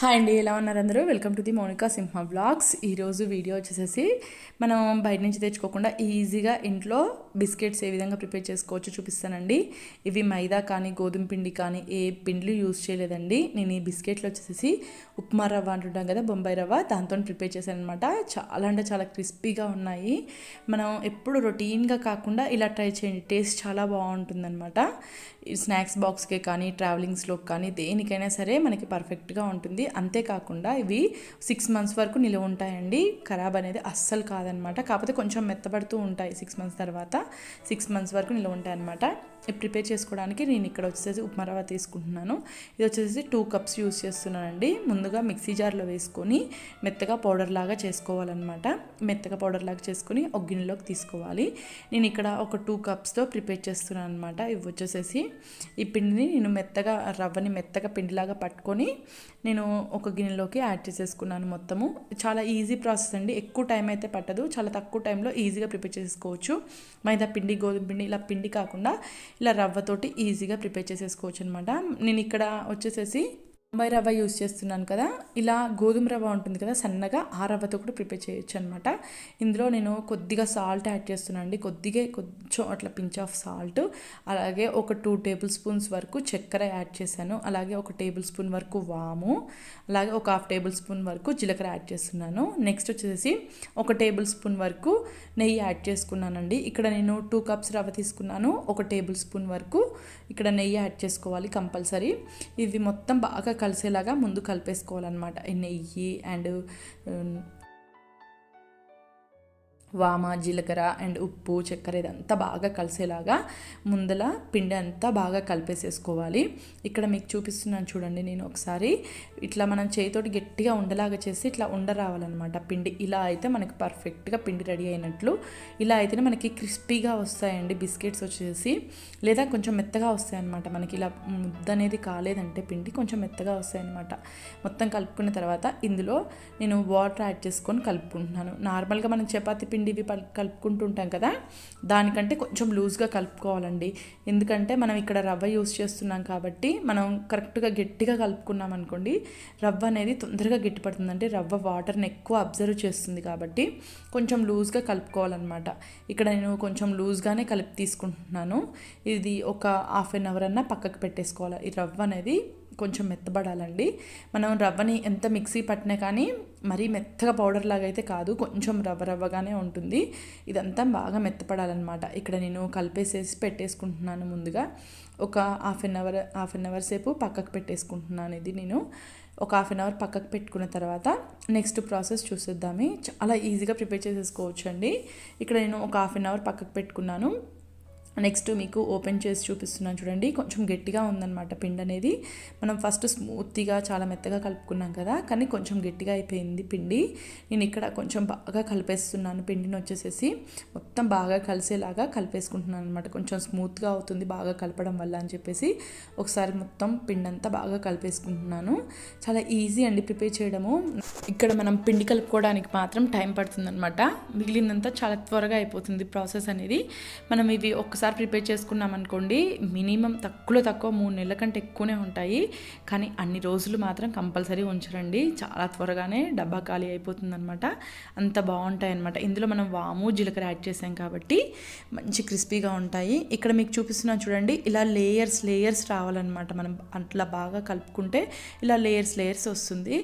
Hi అండి, ఎలా ఉన్నారు అందరూ? Welcome to the Mounika Simha blogs. ఈరోజు వీడియో వచ్చేసేసి మనం బయట నుంచి తెచ్చుకోకుండా ఈజీగా ఇంట్లో బిస్కెట్స్ ఏ విధంగా ప్రిపేర్ చేసుకోవచ్చో చూపిస్తానండి. ఇవి మైదా కానీ గోధుమ పిండి కానీ ఏ పిండిలు యూజ్ చేయలేదండి. నేను ఈ బిస్కెట్లు వచ్చేసి ఉప్మా రవ్వ అంటుంటాం కదా, బొంబాయి రవ్వ, దాంతో ప్రిపేర్ చేశాను అనమాట. చాలా అంటే చాలా క్రిస్పీగా ఉన్నాయి. మనం ఎప్పుడు రొటీన్గా కాకుండా ఇలా ట్రై చేయండి, టేస్ట్ చాలా బాగుంటుందన్నమాట. స్నాక్స్ బాక్స్కే కానీ ట్రావెలింగ్స్లోకి కానీ దేనికైనా సరే మనకి పర్ఫెక్ట్గా ఉంటుంది. అంతేకాకుండా ఇవి 6 months వరకు నిలువ ఉంటాయండి. ఖరాబ్ అనేది అస్సలు కాదనమాట. కాకపోతే కొంచెం మెత్తబడుతూ ఉంటాయి 6 months తర్వాత. 6 months వరకు నిలువ ఉంటాయి అనమాట. ప్రిపేర్ చేసుకోవడానికి నేను ఇక్కడ వచ్చేసి ఉప్మా రవ్వ తీసుకుంటున్నాను. ఇది వచ్చేసి 2 cups యూస్ చేస్తున్నానండి. ముందుగా మిక్సీ జార్లో వేసుకొని మెత్తగా పౌడర్ లాగా చేసుకోవాలన్నమాట. మెత్తగా పౌడర్ లాగా చేసుకొని ఒక గిన్నెలోకి తీసుకోవాలి. నేను ఇక్కడ ఒక 2 cupsతో ప్రిపేర్ చేస్తున్నాను అనమాట. ఇవి వచ్చేసేసి ఈ పిండిని నేను రవ్వని మెత్తగా పిండిలాగా పట్టుకొని నేను ఒక గిన్నెలోకి యాడ్ చేసేసుకున్నాను. మొత్తము చాలా ఈజీ ప్రాసెస్ అండి. ఎక్కువ టైం అయితే పట్టదు. చాలా తక్కువ టైంలో ఈజీగా ప్రిపేర్ చేసుకోవచ్చు. మైదా పిండి, గోధుమ పిండి ఇలా పిండి కాకుండా ఇలా రవ్వతోటి ఈజీగా ప్రిపేర్ చేసేసుకోవచ్చు అనమాట. నేను ఇక్కడ వచ్చేసేసి బొంబాయి రవ్వ యూస్ చేస్తున్నాను కదా, ఇలా గోధుమ రవ్వ ఉంటుంది కదా సన్నగా, ఆ రవ్వతో కూడా ప్రిపేర్ చేయొచ్చు అనమాట. ఇందులో నేను కొద్దిగా సాల్ట్ యాడ్ చేస్తున్నాను అండి. కొంచెం అట్లా పించ్ ఆఫ్ సాల్ట్, అలాగే ఒక 2 tablespoons వరకు చక్కెర యాడ్ చేశాను. అలాగే ఒక 1 tablespoon వరకు వాము, అలాగే ఒక 1/2 tablespoon వరకు జీలకర్ర యాడ్ చేస్తున్నాను. నెక్స్ట్ వచ్చేసి ఒక 1 tablespoon వరకు నెయ్యి యాడ్ చేసుకున్నానండి. ఇక్కడ నేను 2 cups రవ్వ తీసుకున్నాను. ఒక 1 tablespoon వరకు ఇక్కడ నెయ్యి యాడ్ చేసుకోవాలి కంపల్సరీ. ఇది మొత్తం బాగా కలిసేలాగా ముందు కలిపేసుకోవాలన్నమాట. ఈ నెయ్యి అండ్ వామ, జీలకర్ర అండ్ ఉప్పు, చక్కెర ఇదంతా బాగా కలిసేలాగా ముందల పిండి అంతా బాగా కలిపేసేసుకోవాలి. ఇక్కడ మీకు చూపిస్తున్నాను చూడండి. నేను ఒకసారి ఇట్లా మనం చేతితోటి గట్టిగా ఉండలాగా చేసి ఇట్లా ఉండ రావాలన్నమాట పిండి. ఇలా అయితే మనకి పర్ఫెక్ట్గా పిండి రెడీ అయినట్లు. ఇలా అయితేనే మనకి క్రిస్పీగా వస్తాయండి బిస్కెట్స్ వచ్చేసి, లేదా కొంచెం మెత్తగా వస్తాయి అన్నమాట. మనకి ఇలా ముద్ద అనేది కాలేదంటే పిండి కొంచెం మెత్తగా వస్తాయి అన్నమాట. మొత్తం కలుపుకున్న తర్వాత ఇందులో నేను వాటర్ యాడ్ చేసుకొని కలుపుకుంటున్నాను. నార్మల్గా మనం చపాతీ పిండి ఇవి కలుపుకుంటుంటాం కదా, దానికంటే కొంచెం లూజ్గా కలుపుకోవాలండి. ఎందుకంటే మనం ఇక్కడ రవ్వ యూస్ చేస్తున్నాం కాబట్టి మనం కరెక్ట్గా గట్టిగా కలుపుకున్నాం అనుకోండి, రవ్వ అనేది తొందరగా గట్టిపడుతుందంటే రవ్వ వాటర్ని ఎక్కువ అబ్జర్వ్ చేస్తుంది. కాబట్టి కొంచెం లూజ్గా కలుపుకోవాలన్నమాట. ఇక్కడ నేను కొంచెం లూజ్గానే కలిపి తీసుకుంటున్నాను. ఇది ఒక 1/2 hour అన్నా పక్కకు పెట్టేసుకోవాలి. ఈ రవ్వ అనేది కొంచెం మెత్తబడాలండి. మనం రవ్వని ఎంత మిక్సీ పట్టినా కానీ మరీ మెత్తగా పౌడర్ లాగా అయితే కాదు, కొంచెం రవ్వగానే ఉంటుంది. ఇదంతా బాగా మెత్తపడాలన్నమాట. ఇక్కడ నేను కలిపేసేసి పెట్టేసుకుంటున్నాను. ముందుగా ఒక హాఫ్ అన్ అవర్ సేపు పక్కకు పెట్టేసుకుంటున్నాను. ఇది నేను ఒక 1/2 hour పక్కకు పెట్టుకున్న తర్వాత నెక్స్ట్ ప్రాసెస్ చూసేద్దాము. చాలా ఈజీగా ప్రిపేర్ చేసేసుకోవచ్చు అండి. ఇక్కడ నేను ఒక 1/2 hour పక్కకు పెట్టుకున్నాను. నెక్స్ట్ మీకు ఓపెన్ చేసి చూపిస్తున్నాను చూడండి. కొంచెం గట్టిగా ఉందన్నమాట పిండి అనేది. మనం ఫస్ట్ స్మూత్గా చాలా మెత్తగా కలుపుకున్నాం కదా, కానీ కొంచెం గట్టిగా అయిపోయింది పిండి. నేను ఇక్కడ కొంచెం బాగా కలిపేస్తున్నాను పిండిని వచ్చేసేసి మొత్తం బాగా కలిసేలాగా కలిపేసుకుంటున్నాను అనమాట. కొంచెం స్మూత్గా అవుతుంది బాగా కలపడం వల్ల అని చెప్పేసి ఒకసారి మొత్తం పిండి అంతా బాగా కలిపేసుకుంటున్నాను. చాలా ఈజీ అండి ప్రిపేర్ చేయడము. ఇక్కడ మనం పిండి కలుపుకోవడానికి మాత్రం టైం పడుతుందన్నమాట. మిగిలినంతా చాలా త్వరగా అయిపోతుంది ప్రాసెస్ అనేది. మనం ఇవి ఒకసారి ప్రిపేర్ చేసుకున్నాం అనుకోండి, మినిమం తక్కువ 3 నెలల కంటే ఎక్కువనే ఉంటాయి. కానీ అన్ని రోజులు మాత్రం కంపల్సరీ ఉంచరండి. చాలా త్వరగానే డబ్బా ఖాళీ అయిపోతుంది అనమాట. అంత బాగుంటాయి అనమాట. ఇందులో మనం వాము, జీలకర్ర యాడ్ చేసాం కాబట్టి మంచి క్రిస్పీగా ఉంటాయి. ఇక్కడ మీకు చూపిస్తున్నాను చూడండి. ఇలా లేయర్స్ రావాలన్నమాట. మనం అట్లా బాగా కలుపుకుంటే ఇలా లేయర్స్ వస్తుంది.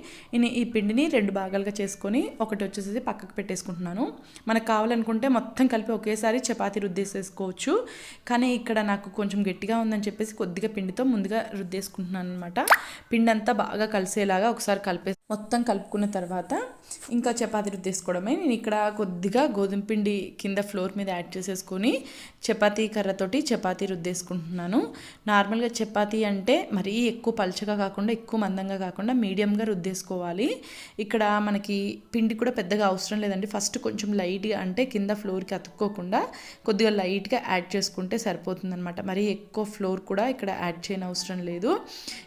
ఈ పిండిని 2 భాగాలుగా చేసుకొని ఒకటి వచ్చేసి పక్కకు పెట్టేసుకుంటున్నాను. మనకు కావాలనుకుంటే మొత్తం కలిపి ఒకేసారి చపాతీ రుద్దేసేసుకోవచ్చు. కానీ ఇక్కడ నాకు కొంచెం గట్టిగా ఉందని చెప్పేసి కొద్దిగా పిండితో ముందుగా రుద్దేసుకుంటున్నాను అనమాట. పిండి అంతా బాగా కలిసేలాగా ఒకసారి మొత్తం కలుపుకున్న తర్వాత ఇంకా చపాతీ రుద్దేసుకోవడమే. నేను ఇక్కడ కొద్దిగా గోధుమ పిండి కింద ఫ్లోర్ మీద యాడ్ చేసేసుకొని చపాతీ కర్రతోటి చపాతీ రుద్దేసుకుంటున్నాను. నార్మల్గా చపాతీ అంటే మరీ ఎక్కువ పల్చగా కాకుండా ఎక్కువ మందంగా కాకుండా మీడియంగా రుద్దేసుకోవాలి. ఇక్కడ మనకి పిండి కూడా పెద్దగా అవసరం లేదండి. ఫస్ట్ కొంచెం లైట్గా అంటే కింద ఫ్లోర్కి అతుక్కోకుండా కొద్దిగా లైట్గా యాడ్ చేసుకుంటే సరిపోతుందన్నమాట. మరీ ఎక్కువ ఫ్లోర్ కూడా ఇక్కడ యాడ్ చేయని అవసరం లేదు.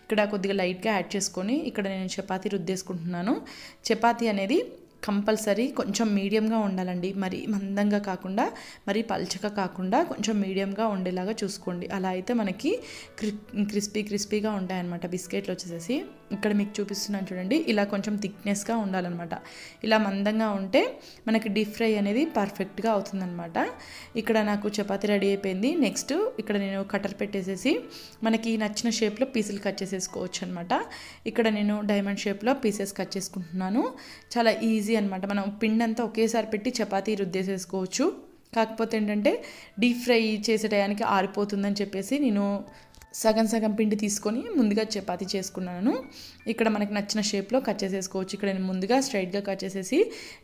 ఇక్కడ కొద్దిగా లైట్గా యాడ్ చేసుకొని ఇక్కడ నేను చపాతీ రుద్దేసుకుంటున్నాను. చపాతీ అనేది కంపల్సరీ కొంచెం మీడియంగా ఉండాలండి. మరీ మందంగా కాకుండా మరీ పల్చగా కాకుండా కొంచెం మీడియంగా ఉండేలాగా చూసుకోండి. అలా అయితే మనకి క్రిస్పీగా ఉంటాయన్నమాట బిస్కెట్లు వచ్చేసేసి. ఇక్కడ మీకు చూపిస్తున్నాను చూడండి, ఇలా కొంచెం థిక్నెస్గా ఉండాలన్నమాట. ఇలా మందంగా ఉంటే మనకి డీప్ ఫ్రై అనేది పర్ఫెక్ట్గా అవుతుందన్నమాట. ఇక్కడ నాకు చపాతీ రెడీ అయిపోయింది. నెక్స్ట్ ఇక్కడ నేను కటర్ పెట్టేసేసి మనకి నచ్చిన షేప్లో పీసులు కట్ చేసేసుకోవచ్చు అనమాట. ఇక్కడ నేను డైమండ్ షేప్లో పీసెస్ కట్ చేసుకుంటున్నాను. చాలా ఈజీ అనమాట. మనం పిండి అంతా ఒకేసారి పెట్టి చపాతీ రుద్దేసేసుకోవచ్చు. కాకపోతే ఏంటంటే డీప్ ఫ్రై చేసే టయానికి ఆరిపోతుందని చెప్పేసి నేను సగం సగం పిండి తీసుకొని ముందుగా చపాతీ చేసుకున్నాను. ఇక్కడ మనకి నచ్చిన షేప్లో కట్ చేసేసుకోవచ్చు. ఇక్కడ నేను ముందుగా స్ట్రైట్గా కట్ చేసేసి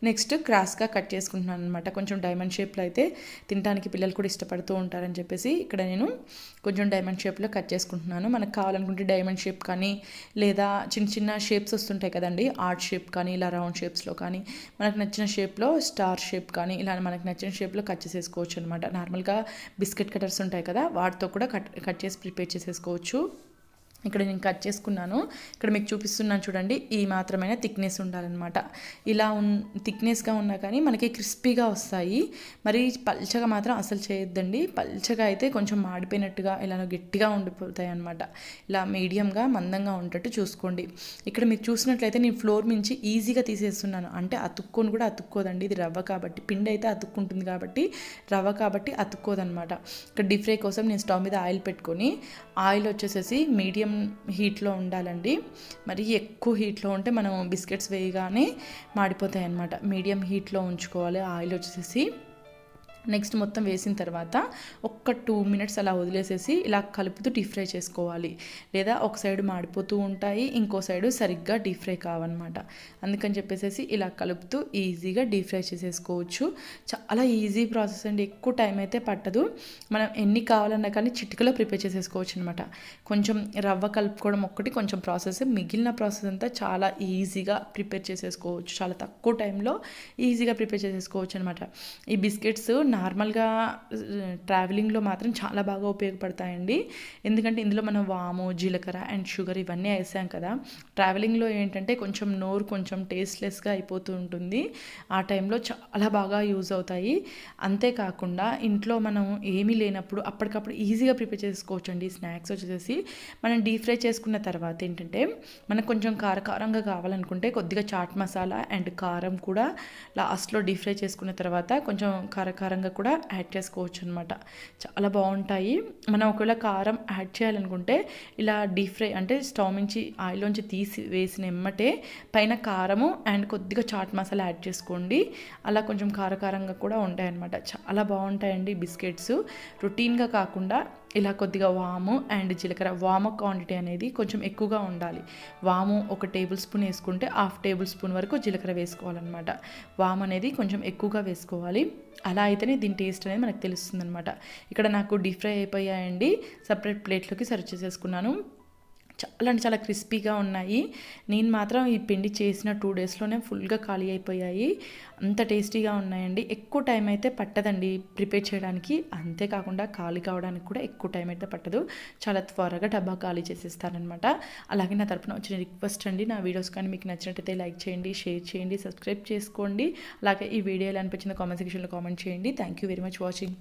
నెక్స్ట్ క్రాస్గా కట్ చేసుకుంటున్నాను అనమాట. కొంచెం డైమండ్ షేప్లో అయితే తినడానికి పిల్లలు కూడా ఇష్టపడుతూ ఉంటారని చెప్పేసి ఇక్కడ నేను కొంచెం డైమండ్ షేప్లో కట్ చేసుకుంటున్నాను. మనకు కావాలనుకుంటే డైమండ్ షేప్ కానీ లేదా చిన్న చిన్న షేప్స్ వస్తుంటాయి కదండి, ఆర్ట్ షేప్ కానీ ఇలా రౌండ్ షేప్స్లో కానీ మనకు నచ్చిన షేప్లో స్టార్ షేప్ కానీ ఇలా మనకు నచ్చిన షేప్లో కట్ చేసేసుకోవచ్చు అనమాట. నార్మల్గా బిస్కెట్ కటర్స్ ఉంటాయి కదా, వాటితో కూడా కట్ చేసి ప్రిపేర్ చేసేసుకోవచ్చు. ఇక్కడ నేను కట్ చేసుకున్నాను. ఇక్కడ మీకు చూపిస్తున్నాను చూడండి, ఈ మాత్రమైన థిక్నెస్ ఉండాలన్నమాట. ఇలా థిక్నెస్గా ఉన్నా కానీ మనకి క్రిస్పీగా వస్తాయి. మరి పల్చగా మాత్రం అసలు చేయొద్దండి. పల్చగా అయితే కొంచెం మాడిపోయినట్టుగా ఇలా గట్టిగా ఉండిపోతాయి అన్నమాట. ఇలా మీడియంగా మందంగా ఉండేటట్టు చూసుకోండి. ఇక్కడ మీరు చూసినట్లయితే నేను ఫ్లోర్ మించి ఈజీగా తీసేస్తున్నాను. అంటే అతుక్కొని కూడా అతుక్కోదండి, ఇది రవ్వ కాబట్టి. పిండి అయితే అతుక్కుంటుంది కాబట్టి, రవ్వ కాబట్టి అతుక్కోదనమాట. ఇక్కడ డీప్ ఫ్రై కోసం నేను స్టవ్ మీద ఆయిల్ పెట్టుకొని, ఆయిల్ వచ్చేసేసి మీడియం హీట్లో ఉండాలండి. మరి ఎక్కువ హీట్లో ఉంటే మనం బిస్కెట్స్ వేయగానే మాడిపోతాయి అన్నమాట. మీడియం హీట్లో ఉంచుకోవాలి ఆయిల్ వచ్చేసి. నెక్స్ట్ మొత్తం వేసిన తర్వాత ఒక్క 2 minutes అలా వదిలేసేసి ఇలా కలుపుతూ డీప్ ఫ్రై చేసుకోవాలి. లేదా ఒక సైడ్ మాడిపోతూ ఉంటాయి, ఇంకో సైడు సరిగ్గా డీప్ ఫ్రై కావన్నమాట. అందుకని చెప్పేసి ఇలా కలుపుతూ ఈజీగా డీప్ ఫ్రై చేసేసుకోవచ్చు. చాలా ఈజీ ప్రాసెస్ అండి, ఎక్కువ టైం అయితే పట్టదు. మనం ఎన్ని కావాలన్నా కానీ చిటికలో ప్రిపేర్ చేసేసుకోవచ్చు అనమాట. కొంచెం రవ్వ కలుపుకోవడం ఒక్కటి కొంచెం ప్రాసెస్, మిగిలిన ప్రాసెస్ అంతా చాలా ఈజీగా ప్రిపేర్ చేసేసుకోవచ్చు. చాలా తక్కువ టైంలో ఈజీగా ప్రిపేర్ చేసేసుకోవచ్చు అనమాట. ఈ బిస్కెట్స్ నార్మల్గా ట్రావెలింగ్లో మాత్రం చాలా బాగా ఉపయోగపడతాయండి. ఎందుకంటే ఇందులో మనం వాము, జీలకర్ర అండ్ షుగర్ ఇవన్నీ వేసాం కదా. ట్రావెలింగ్లో ఏంటంటే కొంచెం నోరు కొంచెం టేస్ట్లెస్గా అయిపోతూ ఉంటుంది. ఆ టైంలో చాలా బాగా యూజ్ అవుతాయి. అంతేకాకుండా ఇంట్లో మనం ఏమీ లేనప్పుడు అప్పటికప్పుడు ఈజీగా ప్రిపేర్ చేసుకోవచ్చు అండి. స్నాక్స్ వచ్చేసి మనం డీప్ ఫ్రై చేసుకున్న తర్వాత ఏంటంటే మనకు కొంచెం కారంగా కావాలనుకుంటే కొద్దిగా చాట్ మసాలా అండ్ కారం కూడా లాస్ట్లో డీప్ ఫ్రై చేసుకున్న తర్వాత కొంచెం కారంగా కూడా యాడ్ చేసుకోవచ్చు అనమాట. చాలా బాగుంటాయి. మనం ఒకవేళ కారం యాడ్ చేయాలనుకుంటే ఇలా డీప్ ఫ్రై అంటే స్టవ్ నుంచి ఆయిల్లోంచి తీసి వేసిన ఎమ్మటే పైన కారము అండ్ కొద్దిగా చాట్ మసాలా యాడ్ చేసుకోండి. అలా కొంచెం కారంగా కూడా ఉంటాయి అనమాట. చాలా బాగుంటాయండి బిస్కెట్స్. రొటీన్గా కాకుండా ఇలా కొద్దిగా వాము అండ్ జీలకర్ర, వాము క్వాంటిటీ అనేది కొంచెం ఎక్కువగా ఉండాలి. వాము 1 టేబుల్ స్పూన్ వేసుకుంటే 1/2 టేబుల్ స్పూన్ వరకు జీలకర్ర వేసుకోవాలన్నమాట. వాము అనేది కొంచెం ఎక్కువగా వేసుకోవాలి. అలా అయితేనే దీని టేస్ట్ అనేది మనకు తెలుస్తుంది అనమాట. ఇక్కడ నాకు డీప్ ఫ్రై అయిపోయాయండి. సపరేట్ ప్లేట్లోకి సర్వ్ చేసేసుకున్నాను. చాలా అంటే చాలా క్రిస్పీగా ఉన్నాయి. నేను మాత్రం ఈ పిండి చేసిన 2 daysలోనే ఫుల్గా ఖాళీ అయిపోయాయి. అంత టేస్టీగా ఉన్నాయండి. ఎక్కువ టైం అయితే పట్టదండి ప్రిపేర్ చేయడానికి. అంతేకాకుండా ఖాళీ కావడానికి కూడా ఎక్కువ టైం అయితే పట్టదు. చాలా త్వరగా డబ్బా ఖాళీ చేసేస్తానమాట. అలాగే నా తరపున వచ్చిన రిక్వెస్ట్ అండి, నా వీడియోస్ కానీ మీకు నచ్చినట్టయితే లైక్ చేయండి, షేర్ చేయండి, సబ్స్క్రైబ్ చేసుకోండి. అలాగే ఈ వీడియో ఎలా అనిపించిందో కామెంట్ సెక్షన్లో కామెంట్ చేయండి. Thank you very much watching.